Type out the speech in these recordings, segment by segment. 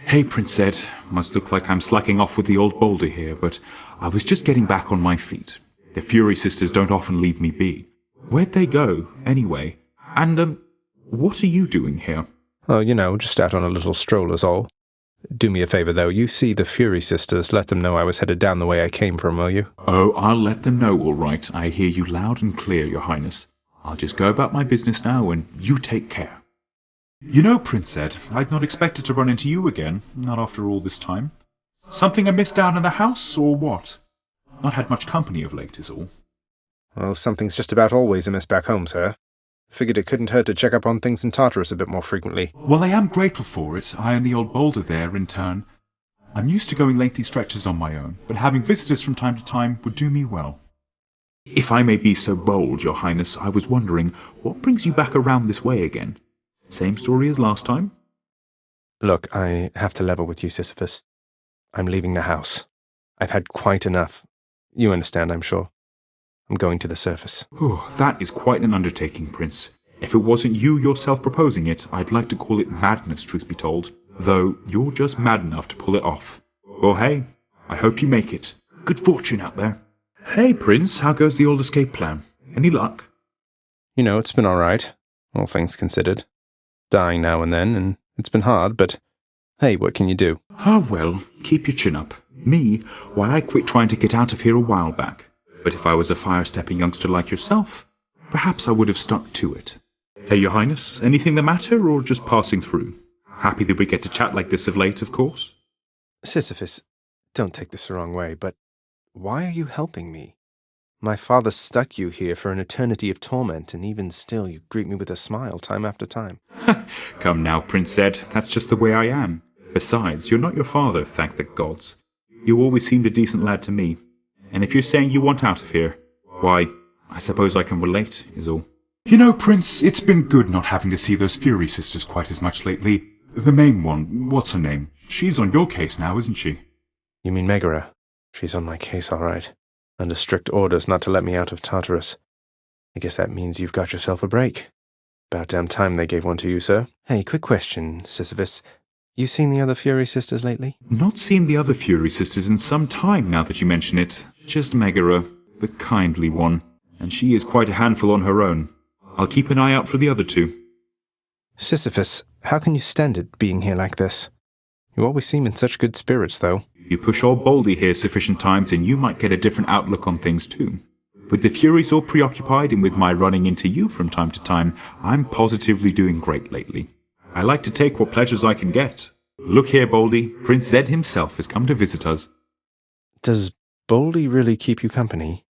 Hey, Prince Ed. Must look like I'm slacking off with the old boulder here, but I was just getting back on my feet. The Fury sisters don't often leave me be. Where'd they go, anyway? And, what are you doing here? Oh, just out on a little stroll is all. Do me a favor, though. You see the Fury sisters, let them know I was headed down the way I came from, will you? Oh, I'll let them know, all right. I hear you loud and clear, Your Highness. I'll just go about my business now, and you take care. You know, Prince Ed, I'd not expected to run into you again, not after all this time. Something amiss down in the house, or what? Not had much company of late, is all. Oh, something's just about always amiss back home, sir. Figured it couldn't hurt to check up on things in Tartarus a bit more frequently. Well, I am grateful for it, I and the old boulder there, in turn. I'm used to going lengthy stretches on my own, but having visitors from time to time would do me well. If I may be so bold, Your Highness, I was wondering, what brings you back around this way again? Same story as last time? Look, I have to level with you, Sisyphus. I'm leaving the house. I've had quite enough. You understand, I'm sure. I'm going to the surface. Oh, that is quite an undertaking, Prince. If it wasn't you yourself proposing it, I'd like to call it madness, truth be told. Though you're just mad enough to pull it off. Well, hey, I hope you make it. Good fortune out there. Hey, Prince, how goes the old escape plan? Any luck? It's been all right, all things considered. Dying now and then, and it's been hard, but hey, what can you do? Ah, well, keep your chin up. Me, why, I quit trying to get out of here a while back. But if I was a fire-stepping youngster like yourself, perhaps I would have stuck to it. Hey, Your Highness, anything the matter, or just passing through? Happy that we get to chat like this of late, of course. Sisyphus, don't take this the wrong way, but why are you helping me? My father stuck you here for an eternity of torment, and even still you greet me with a smile time after time. Come now, Prince Ed, that's just the way I am. Besides, you're not your father, thank the gods. You always seemed a decent lad to me. And if you're saying you want out of here, why, I suppose I can relate, is all. You know, Prince, it's been good not having to see those Fury sisters quite as much lately. The main one, what's her name? She's on your case now, isn't she? You mean Megara? She's on my case, all right. Under strict orders not to let me out of Tartarus. I guess that means you've got yourself a break. About damn time they gave one to you, sir. Hey, quick question, Sisyphus. You seen the other Fury sisters lately? Not seen the other Fury sisters in some time now that you mention it. Just Megara, the kindly one. And she is quite a handful on her own. I'll keep an eye out for the other two. Sisyphus, how can you stand it being here like this? You always seem in such good spirits, though. You push old Baldy here sufficient times and you might get a different outlook on things too. With the Furies all preoccupied and with my running into you from time to time, I'm positively doing great lately. I like to take what pleasures I can get. Look here, Baldy, Prince Zed himself has come to visit us. Does Baldy really keep you company?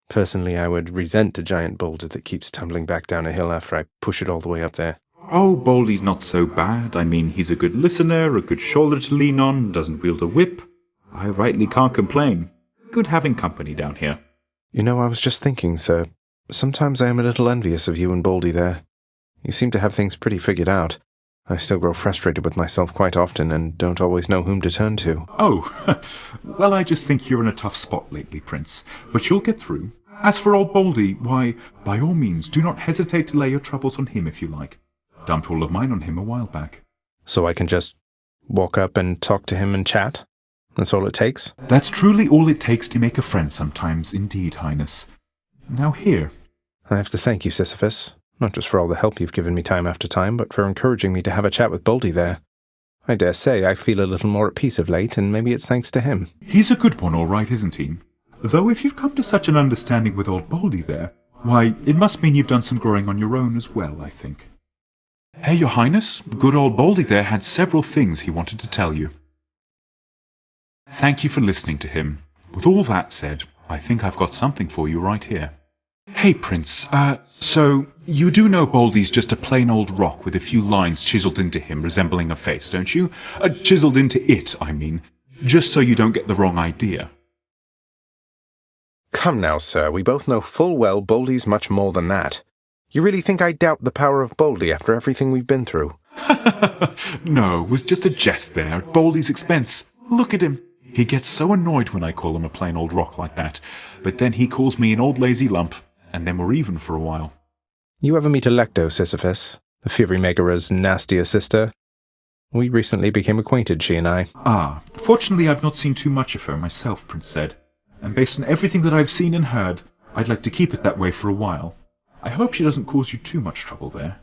Personally, I would resent a giant boulder that keeps tumbling back down a hill after I push it all the way up there. Oh, Baldy's not so bad. I mean, he's a good listener, a good shoulder to lean on, doesn't wield a whip. I rightly can't complain. Good having company down here. I was just thinking, sir. Sometimes I am a little envious of you and Baldy there. You seem to have things pretty figured out. I still grow frustrated with myself quite often and don't always know whom to turn to. Oh, well, I just think you're in a tough spot lately, Prince. But you'll get through. As for old Baldy, why, by all means, do not hesitate to lay your troubles on him if you like. Dumped all of mine on him a while back. So I can just walk up and talk to him and chat? That's all it takes? That's truly all it takes to make a friend sometimes, indeed, Highness. Now here. I have to thank you, Sisyphus. Not just for all the help you've given me time after time, but for encouraging me to have a chat with Baldy there. I dare say I feel a little more at peace of late, and maybe it's thanks to him. He's a good one, all right, isn't he? Though if you've come to such an understanding with old Baldy there, why, it must mean you've done some growing on your own as well, I think. Hey, Your Highness, good old Baldy there had several things he wanted to tell you. Thank you for listening to him. With all that said, I think I've got something for you right here. Hey, Prince, so you do know Baldy's just a plain old rock with a few lines chiseled into him resembling a face, don't you? Chiseled into it, I mean, just so you don't get the wrong idea. Come now, sir, we both know full well Baldy's much more than that. You really think I doubt the power of Baldy after everything we've been through? No, it was just a jest there, at Baldy's expense. Look at him. He gets so annoyed when I call him a plain old rock like that, but then he calls me an old lazy lump, and then we're even for a while. You ever meet Alecto, Sisyphus, the Fury Megara's nastier sister? We recently became acquainted, she and I. Ah, fortunately I've not seen too much of her myself, Prince said. And based on everything that I've seen and heard, I'd like to keep it that way for a while. I hope she doesn't cause you too much trouble there.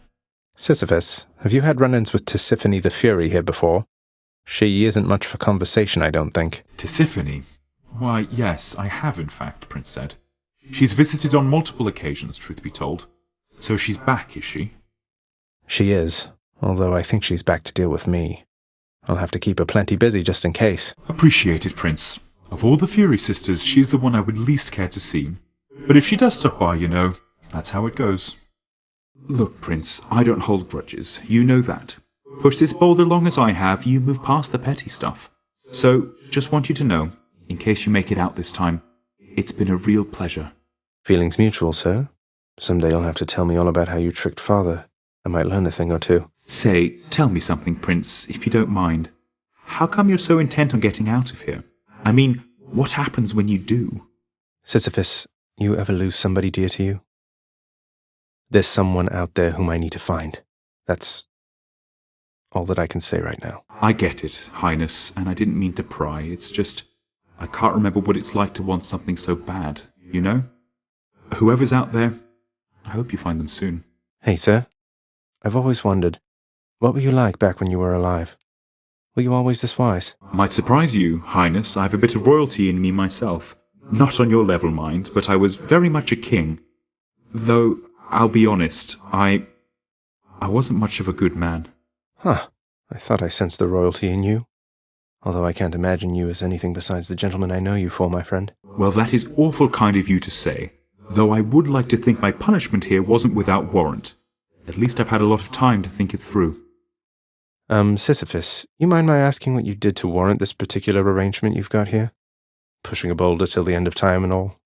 Sisyphus, have you had run-ins with Tisiphone the Fury here before? She isn't much for conversation, I don't think. Tisiphone? Why, yes, I have in fact, Prince said. She's visited on multiple occasions, truth be told. So she's back, is she? She is, although I think she's back to deal with me. I'll have to keep her plenty busy just in case. Appreciated, Prince. Of all the Fury sisters, she's the one I would least care to see. But if she does stop by, you know, that's how it goes. Look, Prince, I don't hold grudges. You know that. Push this boulder long as I have, you move past the petty stuff. So, just want you to know, in case you make it out this time, it's been a real pleasure. Feelings mutual, sir. Someday you'll have to tell me all about how you tricked Father. I might learn a thing or two. Say, tell me something, Prince, if you don't mind. How come you're so intent on getting out of here? I mean, what happens when you do? Sisyphus, you ever lose somebody dear to you? There's someone out there whom I need to find. That's all that I can say right now. I get it, Highness, and I didn't mean to pry. It's just, I can't remember what it's like to want something so bad, you know? Whoever's out there, I hope you find them soon. Hey, sir. I've always wondered, what were you like back when you were alive? Were you always this wise? Might surprise you, Highness, I have a bit of royalty in me myself. Not on your level, mind, but I was very much a king. Though, I'll be honest, I wasn't much of a good man. Huh. I thought I sensed the royalty in you. Although I can't imagine you as anything besides the gentleman I know you for, my friend. Well, that is awful kind of you to say. Though I would like to think my punishment here wasn't without warrant. At least I've had a lot of time to think it through. Sisyphus, you mind my asking what you did to warrant this particular arrangement you've got here? Pushing a boulder till the end of time and all?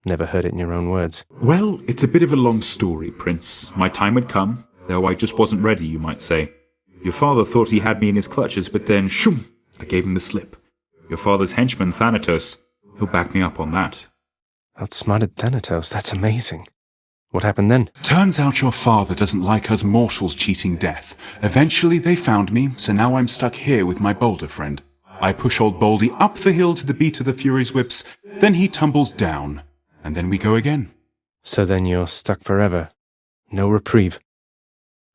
Never heard it in your own words. Well, it's a bit of a long story, Prince. My time had come, though I just wasn't ready, you might say. Your father thought he had me in his clutches, but then, shoom, I gave him the slip. Your father's henchman, Thanatos, he'll back me up on that. Outsmarted Thanatos, that's amazing. What happened then? Turns out your father doesn't like us mortals cheating death. Eventually they found me, so now I'm stuck here with my boulder friend. I push old Baldy up the hill to the beat of the Fury's whips, then he tumbles down, and then we go again. So then you're stuck forever. No reprieve.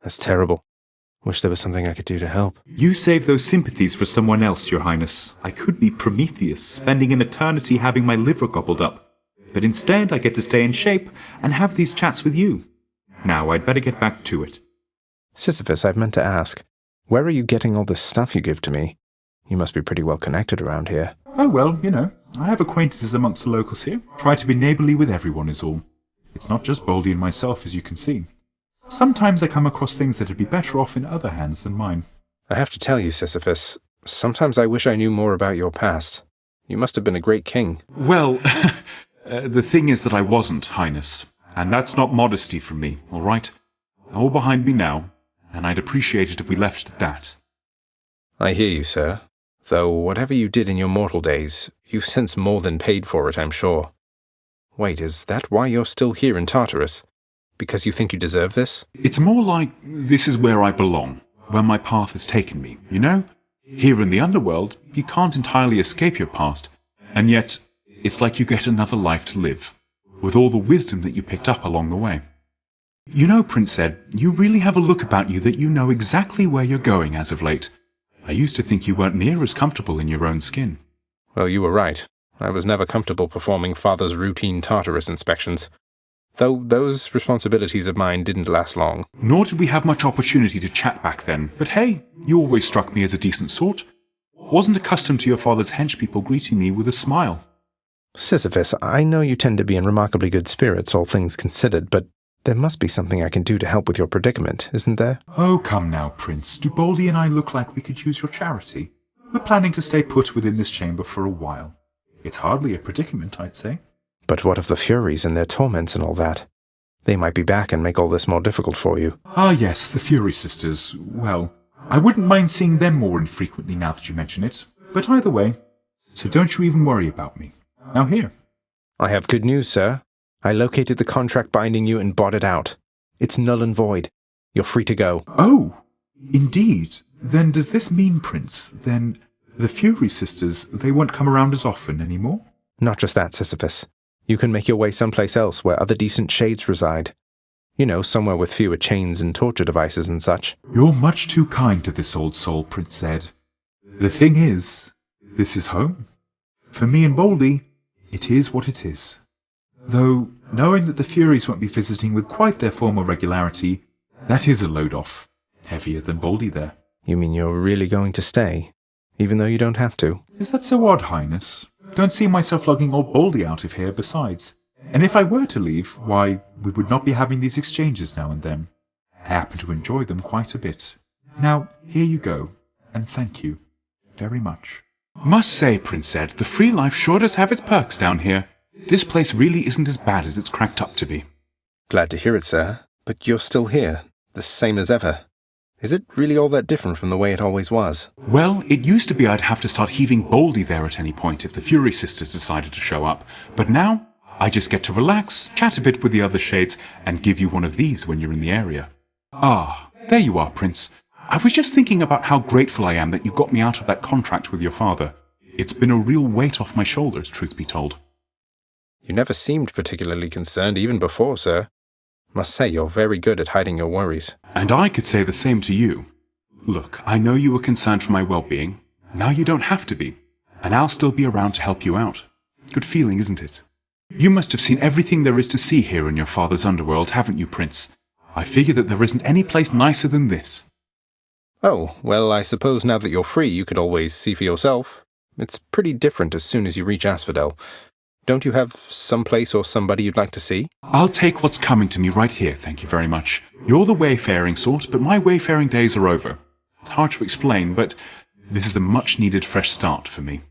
That's terrible. Wish there was something I could do to help. You save those sympathies for someone else, Your Highness. I could be Prometheus, spending an eternity having my liver gobbled up. But instead I get to stay in shape and have these chats with you. Now I'd better get back to it. Sisyphus, I've meant to ask, where are you getting all this stuff you give to me? You must be pretty well connected around here. Oh well, you know, I have acquaintances amongst the locals here. Try to be neighbourly with everyone is all. It's not just Baldy and myself, as you can see. Sometimes I come across things that'd be better off in other hands than mine. I have to tell you, Sisyphus, sometimes I wish I knew more about your past. You must have been a great king. Well, the thing is that I wasn't, Highness. And that's not modesty from me, all right? All behind me now, and I'd appreciate it if we left it at that. I hear you, sir. Though whatever you did in your mortal days, you've since more than paid for it, I'm sure. Wait, is that why you're still here in Tartarus? Because you think you deserve this? It's more like this is where I belong, where my path has taken me, you know? Here in the underworld, you can't entirely escape your past, and yet it's like you get another life to live, with all the wisdom that you picked up along the way. You know, Prince said, you really have a look about you that you know exactly where you're going as of late. I used to think you weren't near as comfortable in your own skin. Well, you were right. I was never comfortable performing Father's routine Tartarus inspections. Though those responsibilities of mine didn't last long. Nor did we have much opportunity to chat back then, but hey, you always struck me as a decent sort. Wasn't accustomed to your father's henchpeople greeting me with a smile. Sisyphus, I know you tend to be in remarkably good spirits, all things considered, but there must be something I can do to help with your predicament, isn't there? Oh, come now, Prince. Do Baldy and I look like we could use your charity? We're planning to stay put within this chamber for a while. It's hardly a predicament, I'd say. But what of the Furies and their torments and all that? They might be back and make all this more difficult for you. Ah, yes, the Fury sisters. Well, I wouldn't mind seeing them more infrequently now that you mention it. But either way, so don't you even worry about me. Now here. I have good news, sir. I located the contract binding you and bought it out. It's null and void. You're free to go. Oh, indeed. Then does this mean, Prince, then the Fury sisters, they won't come around as often anymore? Not just that, Sisyphus. You can make your way someplace else where other decent shades reside. You know, somewhere with fewer chains and torture devices and such. You're much too kind to this old soul, Prince Zed. The thing is, this is home. For me and Baldy, it is what it is. Though, knowing that the Furies won't be visiting with quite their former regularity, that is a load off. Heavier than Baldy there. You mean you're really going to stay, even though you don't have to? Is that so odd, Highness? Don't see myself lugging old Baldy out of here besides. And if I were to leave, why, we would not be having these exchanges now and then. I happen to enjoy them quite a bit. Now, here you go, and thank you very much. Must say, Prince Zed, the free life sure does have its perks down here. This place really isn't as bad as it's cracked up to be. Glad to hear it, sir. But you're still here, the same as ever. Is it really all that different from the way it always was? Well, it used to be I'd have to start heaving Baldy there at any point if the Fury sisters decided to show up. But now, I just get to relax, chat a bit with the other shades, and give you one of these when you're in the area. Ah, there you are, Prince. I was just thinking about how grateful I am that you got me out of that contract with your father. It's been a real weight off my shoulders, truth be told. You never seemed particularly concerned even before, sir. Must say you're very good at hiding your worries. And I could say the same to you. Look, I know you were concerned for my well-being. Now you don't have to be. And I'll still be around to help you out. Good feeling, isn't it? You must have seen everything there is to see here in your father's underworld, haven't you, Prince? I figure that there isn't any place nicer than this. Oh, well, I suppose now that you're free, you could always see for yourself. It's pretty different as soon as you reach Asphodel. Don't you have some place or somebody you'd like to see? I'll take what's coming to me right here, thank you very much. You're the wayfaring sort, but my wayfaring days are over. It's hard to explain, but this is a much-needed fresh start for me.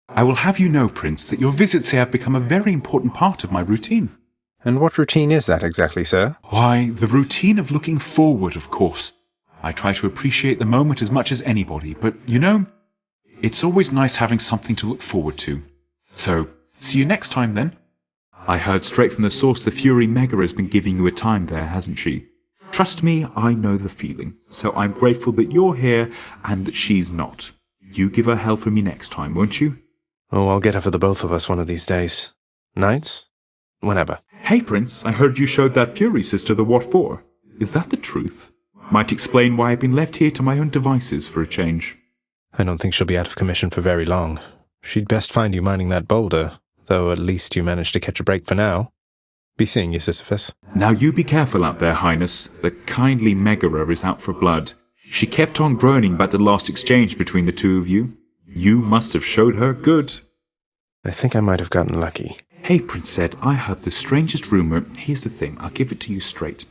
I will have you know, Prince, that your visits here have become a very important part of my routine. And what routine is that exactly, sir? Why, the routine of looking forward, of course. I try to appreciate the moment as much as anybody, but, you know, it's always nice having something to look forward to. So, see you next time, then. I heard straight from the source the Fury Mega has been giving you a time there, hasn't she? Trust me, I know the feeling, so I'm grateful that you're here and that she's not. You give her hell for me next time, won't you? Oh, I'll get her for the both of us one of these days. Nights? Whenever. Hey, Prince, I heard you showed that Fury sister the what for. Is that the truth? Might explain why I've been left here to my own devices for a change. I don't think she'll be out of commission for very long. She'd best find you mining that boulder, though at least you managed to catch a break for now. Be seeing you, Sisyphus. Now you be careful out there, Highness. The kindly Megara is out for blood. She kept on groaning about the last exchange between the two of you. You must have showed her good. I think I might have gotten lucky. Hey, Prince Zed, I heard the strangest rumour. Here's the thing, I'll give it to you straight.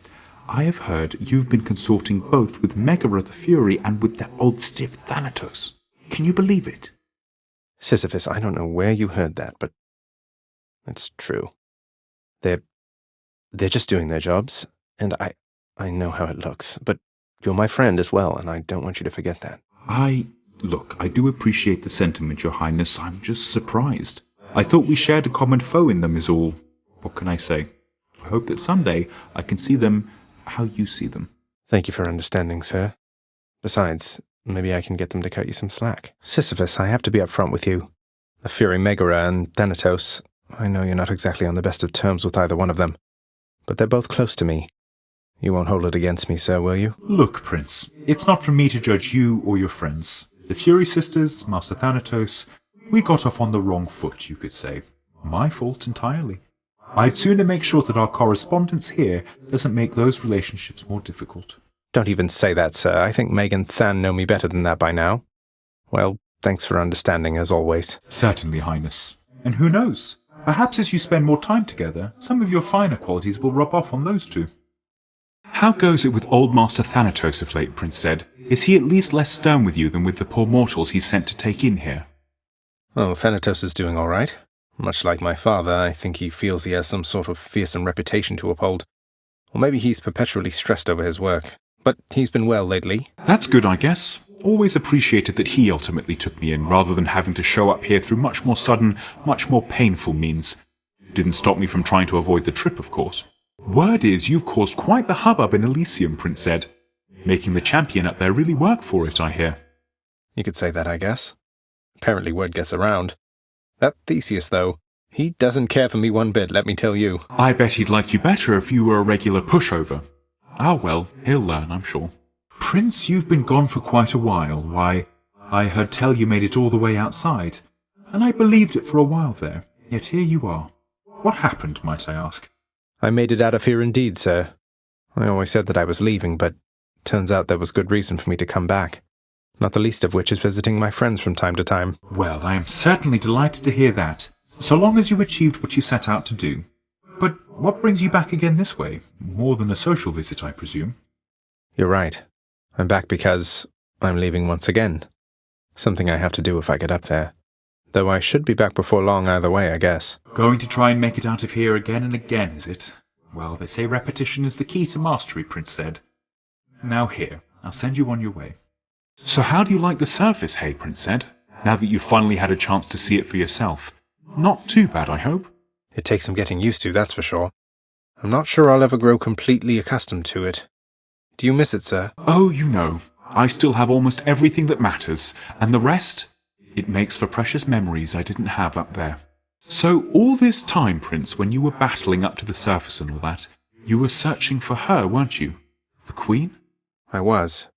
I have heard you've been consorting both with Megara the Fury and with that old stiff Thanatos. Can you believe it? Sisyphus, I don't know where you heard that, but it's true. They're just doing their jobs, and I know how it looks, but you're my friend as well, and I don't want you to forget that. Look, I do appreciate the sentiment, Your Highness. I'm just surprised. I thought we shared a common foe in them is all. What can I say? I hope that someday I can see them how you see them. Thank you for understanding, sir. Besides, maybe I can get them to cut you some slack. Sisyphus, I have to be upfront with you. The Fury Megara and Thanatos, I know you're not exactly on the best of terms with either one of them, but they're both close to me. You won't hold it against me, sir, will you? Look, Prince, it's not for me to judge you or your friends. The Fury sisters, Master Thanatos, we got off on the wrong foot, you could say. My fault entirely. I'd sooner make sure that our correspondence here doesn't make those relationships more difficult. Don't even say that, sir. I think Meg and Than know me better than that by now. Well, thanks for understanding, as always. Certainly, Highness. And who knows? Perhaps as you spend more time together, some of your finer qualities will rub off on those two. How goes it with old Master Thanatos of late, Prince Zed? Is he at least less stern with you than with the poor mortals he's sent to take in here? Oh, Thanatos is doing all right. Much like my father, I think he feels he has some sort of fearsome reputation to uphold. Or maybe he's perpetually stressed over his work. But he's been well lately. That's good, I guess. Always appreciated that he ultimately took me in, rather than having to show up here through much more sudden, much more painful means. Didn't stop me from trying to avoid the trip, of course. Word is you've caused quite the hubbub in Elysium, Prince Zed. Making the champion up there really work for it, I hear. You could say that, I guess. Apparently word gets around. That Theseus, though, he doesn't care for me one bit, let me tell you. I bet he'd like you better if you were a regular pushover. Ah well, he'll learn, I'm sure. Prince, you've been gone for quite a while. Why, I heard tell you made it all the way outside, and I believed it for a while there, yet here you are. What happened, might I ask? I made it out of here indeed, sir. I always said that I was leaving, but turns out there was good reason for me to come back. Not the least of which is visiting my friends from time to time. Well, I am certainly delighted to hear that, so long as you achieved what you set out to do. But what brings you back again this way? More than a social visit, I presume. You're right. I'm back because I'm leaving once again. Something I have to do if I get up there. Though I should be back before long either way, I guess. Going to try and make it out of here again and again, is it? Well, they say repetition is the key to mastery, Prince said. Now here, I'll send you on your way. So how do you like the surface, hey, Prince said, now that you've finally had a chance to see it for yourself? Not too bad, I hope. It takes some getting used to, that's for sure. I'm not sure I'll ever grow completely accustomed to it. Do you miss it, sir? Oh, you know, I still have almost everything that matters, and the rest, it makes for precious memories I didn't have up there. So all this time, Prince, when you were battling up to the surface and all that, you were searching for her, weren't you? The Queen? I was.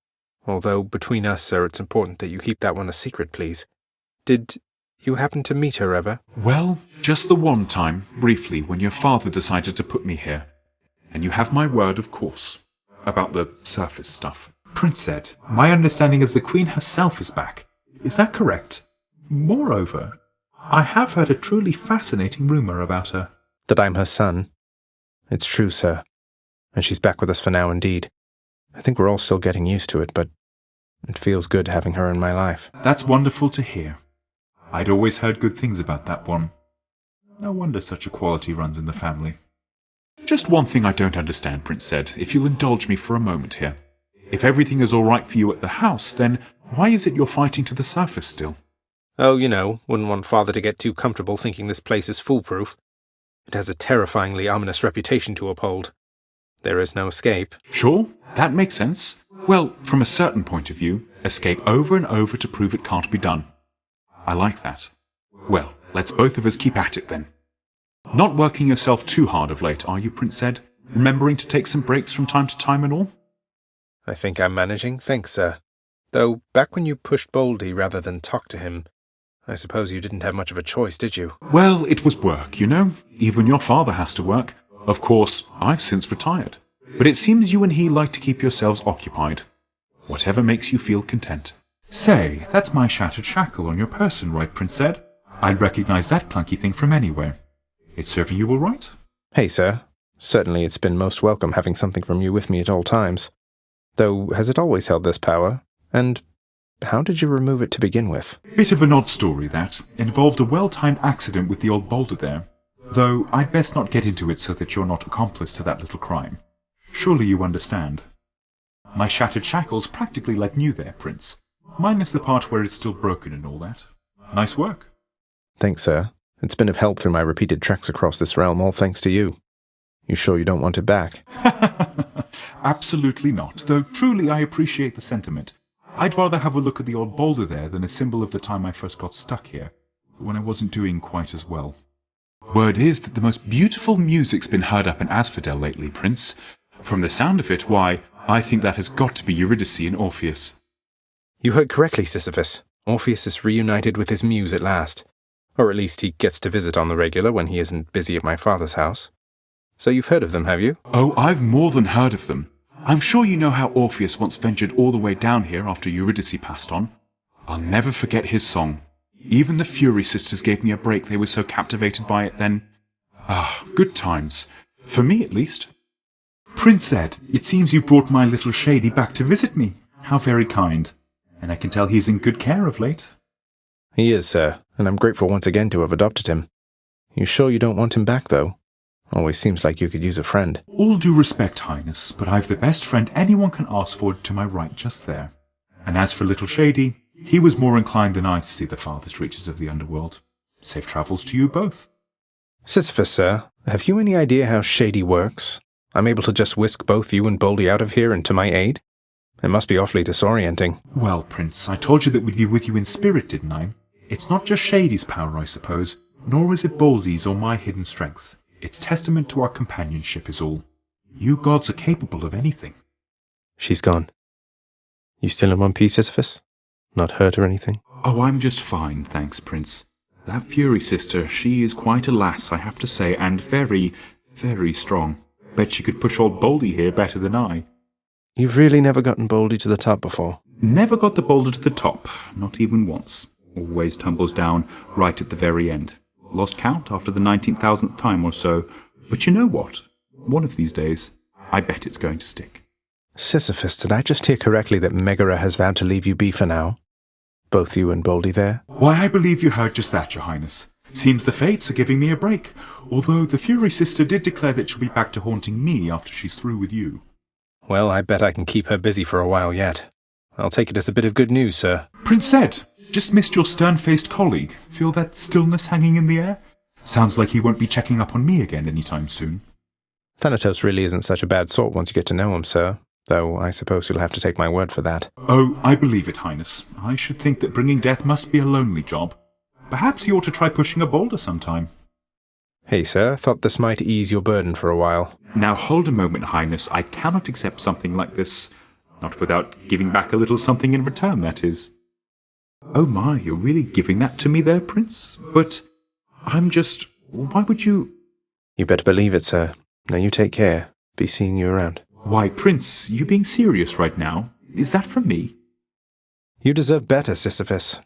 Although, between us, sir, it's important that you keep that one a secret, please. Did you happen to meet her ever? Well, just the one time, briefly, when your father decided to put me here. And you have my word, of course, about the surface stuff. Prince said, my understanding is the Queen herself is back. Is that correct? Moreover, I have heard a truly fascinating rumour about her. That I'm her son. It's true, sir. And she's back with us for now indeed. I think we're all still getting used to it, but it feels good having her in my life. That's wonderful to hear. I'd always heard good things about that one. No wonder such a quality runs in the family. Just one thing I don't understand, Prince said, if you'll indulge me for a moment here. If everything is all right for you at the house, then why is it you're fighting to the surface still? Oh, you know, wouldn't want Father to get too comfortable thinking this place is foolproof. It has a terrifyingly ominous reputation to uphold. There is no escape. Sure, that makes sense. Well, from a certain point of view, escape over and over to prove it can't be done. I like that. Well, let's both of us keep at it then. Not working yourself too hard of late, are you, Prince said? Remembering to take some breaks from time to time and all? I think I'm managing, thanks, sir. Though, back when you pushed Boldy rather than talk to him, I suppose you didn't have much of a choice, did you? Well, it was work, you know. Even your father has to work. Of course, I've since retired. But it seems you and he like to keep yourselves occupied. Whatever makes you feel content. Say, that's my shattered shackle on your person, right, Prince said? I'd recognize that clunky thing from anywhere. It's serving you all right? Hey, sir. Certainly it's been most welcome having something from you with me at all times. Though, has it always held this power? And how did you remove it to begin with? Bit of an odd story, that. Involved a well-timed accident with the old boulder there. Though I'd best not get into it so that you're not accomplice to that little crime. Surely you understand. My shattered shackle's practically like new there, Prince. Minus the part where it's still broken and all that. Nice work. Thanks, sir. It's been of help through my repeated treks across this realm, all thanks to you. You sure you don't want it back? Absolutely not, though truly I appreciate the sentiment. I'd rather have a look at the old boulder there than a symbol of the time I first got stuck here, when I wasn't doing quite as well. Word is that the most beautiful music's been heard up in Asphodel lately, Prince. From the sound of it, why, I think that has got to be Eurydice and Orpheus. You heard correctly, Sisyphus. Orpheus is reunited with his muse at last. Or at least he gets to visit on the regular when he isn't busy at my father's house. So you've heard of them, have you? Oh, I've more than heard of them. I'm sure you know how Orpheus once ventured all the way down here after Eurydice passed on. I'll never forget his song. Even the Fury sisters gave me a break, they were so captivated by it then. Ah, good times. For me, at least. Prince said, it seems you brought my little Shady back to visit me. How very kind. And I can tell he's in good care of late. He is, sir, and I'm grateful once again to have adopted him. You sure you don't want him back, though? Always seems like you could use a friend. All due respect, Highness, but I've the best friend anyone can ask for to my right just there. And as for little Shady, he was more inclined than I to see the farthest reaches of the underworld. Safe travels to you both. Sisyphus, sir, have you any idea how Shady works? I'm able to just whisk both you and Boldy out of here and to my aid? It must be awfully disorienting. Well, Prince, I told you that we'd be with you in spirit, didn't I? It's not just Shady's power, I suppose, nor is it Baldy's or my hidden strength. It's testament to our companionship is all. You gods are capable of anything. She's gone. You still in one piece, Sisyphus? Not hurt or anything? Oh, I'm just fine, thanks, Prince. That Fury sister, she is quite a lass, I have to say, and very, very strong. Bet she could push old Baldy here better than I. You've really never gotten Baldy to the top before? Never got the boulder to the top, not even once. Always tumbles down right at the very end. Lost count after the 19,000th time or so. But you know what? One of these days, I bet it's going to stick. Sisyphus, did I just hear correctly that Megara has vowed to leave you be for now? Both you and Baldy there? Why, I believe you heard just that, Your Highness. Seems the fates are giving me a break, although the Fury sister did declare that she'll be back to haunting me after she's through with you. Well, I bet I can keep her busy for a while yet. I'll take it as a bit of good news, sir. Prince Ed, just missed your stern-faced colleague. Feel that stillness hanging in the air? Sounds like he won't be checking up on me again anytime soon. Thanatos really isn't such a bad sort once you get to know him, sir. Though I suppose you'll have to take my word for that. Oh, I believe it, Highness. I should think that bringing death must be a lonely job. Perhaps you ought to try pushing a boulder sometime. Hey, sir, thought this might ease your burden for a while. Now hold a moment, Highness. I cannot accept something like this. Not without giving back a little something in return, that is. Oh my, you're really giving that to me there, Prince? But I'm just... Why would you... You better believe it, sir. Now you take care. Be seeing you around. Why, Prince, you being serious right now? Is that from me? You deserve better, Sisyphus.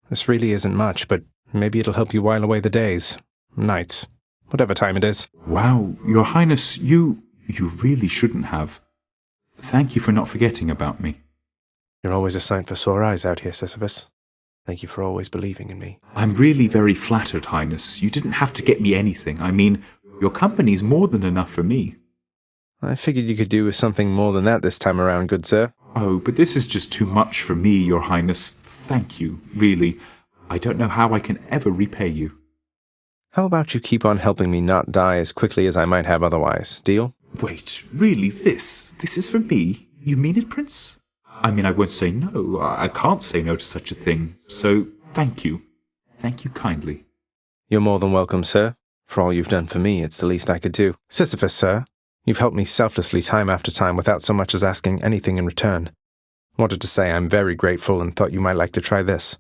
This really isn't much, but maybe it'll help you while away the days, nights, whatever time it is. Wow, Your Highness, you really shouldn't have. Thank you for not forgetting about me. You're always a sight for sore eyes out here, Sisyphus. Thank you for always believing in me. I'm really very flattered, Highness. You didn't have to get me anything. I mean, your company's more than enough for me. I figured you could do with something more than that this time around, good sir. Oh, but this is just too much for me, Your Highness. Thank you, really. I don't know how I can ever repay you. How about you keep on helping me not die as quickly as I might have otherwise, deal? Wait, really, this is for me? You mean it, Prince? I mean, I won't say no. I can't say no to such a thing. So, thank you. Thank you kindly. You're more than welcome, sir. For all you've done for me, it's the least I could do. Sisyphus, sir, you've helped me selflessly time after time without so much as asking anything in return. Wanted to say I'm very grateful and thought you might like to try this.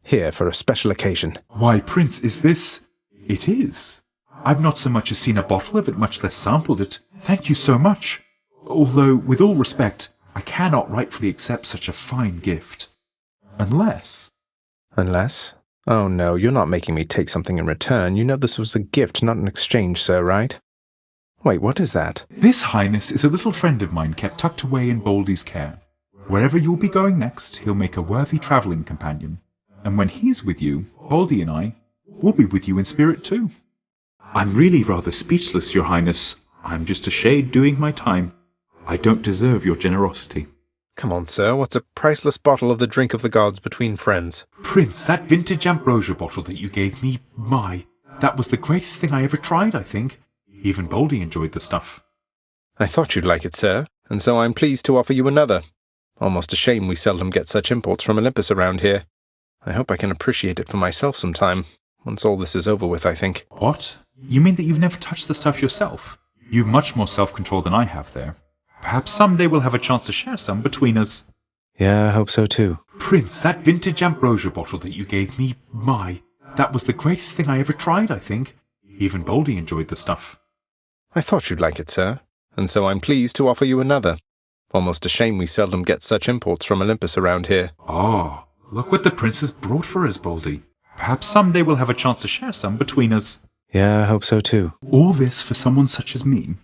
Here, for a special occasion. Why, Prince, is this... It is. I've not so much as seen a bottle of it, much less sampled it. Thank you so much. Although, with all respect, I cannot rightfully accept such a fine gift. Unless... Unless? Oh no, you're not making me take something in return. You know this was a gift, not an exchange, sir, right? Wait, what is that? This, Highness, is a little friend of mine kept tucked away in Baldy's care. Wherever you'll be going next, he'll make a worthy travelling companion. And when he's with you, Baldy and I, we'll be with you in spirit too. I'm really rather speechless, Your Highness. I'm just a shade doing my time. I don't deserve your generosity. Come on, sir, what's a priceless bottle of the drink of the gods between friends? Prince, that vintage ambrosia bottle that you gave me, that was the greatest thing I ever tried, I think. Even Baldy enjoyed the stuff. I thought you'd like it, sir, and so I'm pleased to offer you another. Almost a shame we seldom get such imports from Olympus around here. I hope I can appreciate it for myself sometime, once all this is over with, I think. What? You mean that you've never touched the stuff yourself? You've much more self-control than I have there. Perhaps someday we'll have a chance to share some between us. Yeah, I hope so too. Prince, that vintage ambrosia bottle that you gave me, that was the greatest thing I ever tried, I think. Even Baldy enjoyed the stuff. I thought you'd like it, sir, and so I'm pleased to offer you another. Almost a shame we seldom get such imports from Olympus around here. Oh, look what the prince has brought for us, Baldy. Perhaps someday we'll have a chance to share some between us. Yeah, I hope so too. All this for someone such as me?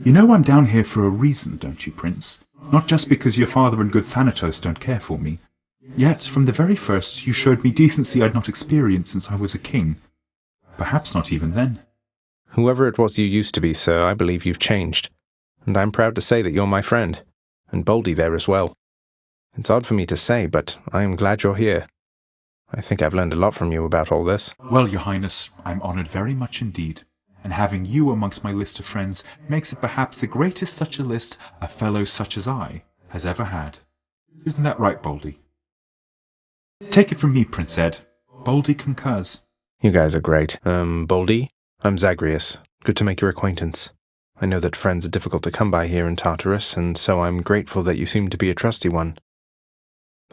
You know I'm down here for a reason, don't you, Prince? Not just because your father and good Thanatos don't care for me. Yet, from the very first, you showed me decency I'd not experienced since I was a king. Perhaps not even then. Whoever it was you used to be, sir, I believe you've changed. And I'm proud to say that you're my friend. And Baldy there as well. It's odd for me to say, but I am glad you're here. I think I've learned a lot from you about all this. Well, Your Highness, I'm honoured very much indeed. And having you amongst my list of friends makes it perhaps the greatest such a list a fellow such as I, has ever had. Isn't that right, Baldy? Take it from me, Prince Ed. Baldy concurs. You guys are great. Baldy, I'm Zagreus. Good to make your acquaintance. I know that friends are difficult to come by here in Tartarus, and so I'm grateful that you seem to be a trusty one.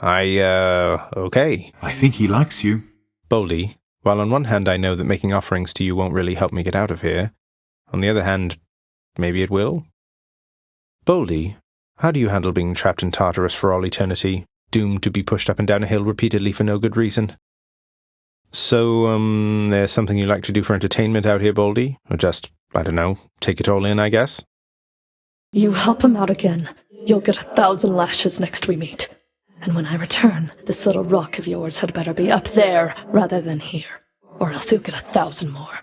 Okay. I think he likes you. Baldy, while on one hand I know that making offerings to you won't really help me get out of here, on the other hand, maybe it will? Baldy, how do you handle being trapped in Tartarus for all eternity, doomed to be pushed up and down a hill repeatedly for no good reason? So, there's something you like to do for entertainment out here, Baldy? Or just, I don't know, take it all in, I guess? You help him out again, you'll get 1,000 lashes next we meet. And when I return, this little rock of yours had better be up there rather than here, or else you'll get 1,000 more.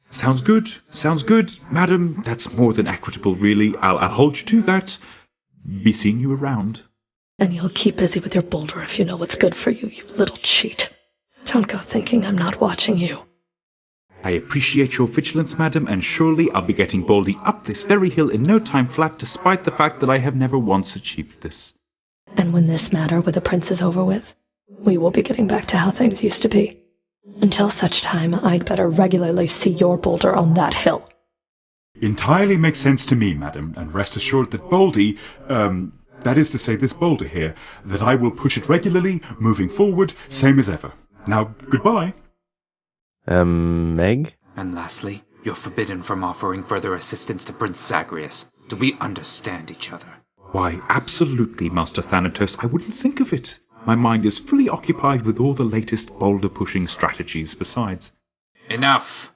Sounds good, madam. That's more than equitable, really. I'll hold you to that. Be seeing you around. And you'll keep busy with your boulder if you know what's good for you, you little cheat. Don't go thinking I'm not watching you. I appreciate your vigilance, madam, and surely I'll be getting Baldy up this very hill in no time flat, despite the fact that I have never once achieved this. And when this matter with the prince is over with, we will be getting back to how things used to be. Until such time, I'd better regularly see your boulder on that hill. Entirely makes sense to me, madam, and rest assured that Baldy, that is to say this boulder here, that I will push it regularly, moving forward, same as ever. Now, goodbye. Meg? And lastly, you're forbidden from offering further assistance to Prince Zagreus. Do we understand each other? Why, absolutely, Master Thanatos. I wouldn't think of it. My mind is fully occupied with all the latest boulder-pushing strategies besides. Enough!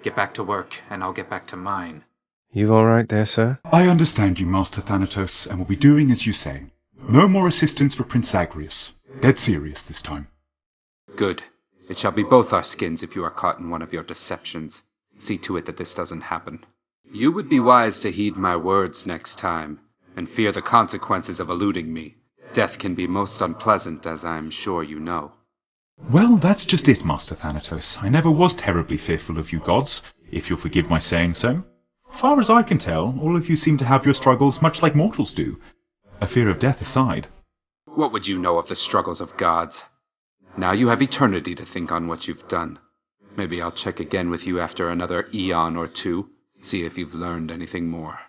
Get back to work, and I'll get back to mine. You all right there, sir? I understand you, Master Thanatos, and will be doing as you say. No more assistance for Prince Zagreus. Dead serious this time. Good. It shall be both our skins if you are caught in one of your deceptions. See to it that this doesn't happen. You would be wise to heed my words next time, and fear the consequences of eluding me. Death can be most unpleasant, as I'm sure you know. Well, that's just it, Master Thanatos. I never was terribly fearful of you gods, if you'll forgive my saying so. Far as I can tell, all of you seem to have your struggles much like mortals do. A fear of death aside. What would you know of the struggles of gods? Now you have eternity to think on what you've done. Maybe I'll check again with you after another eon or two, see if you've learned anything more.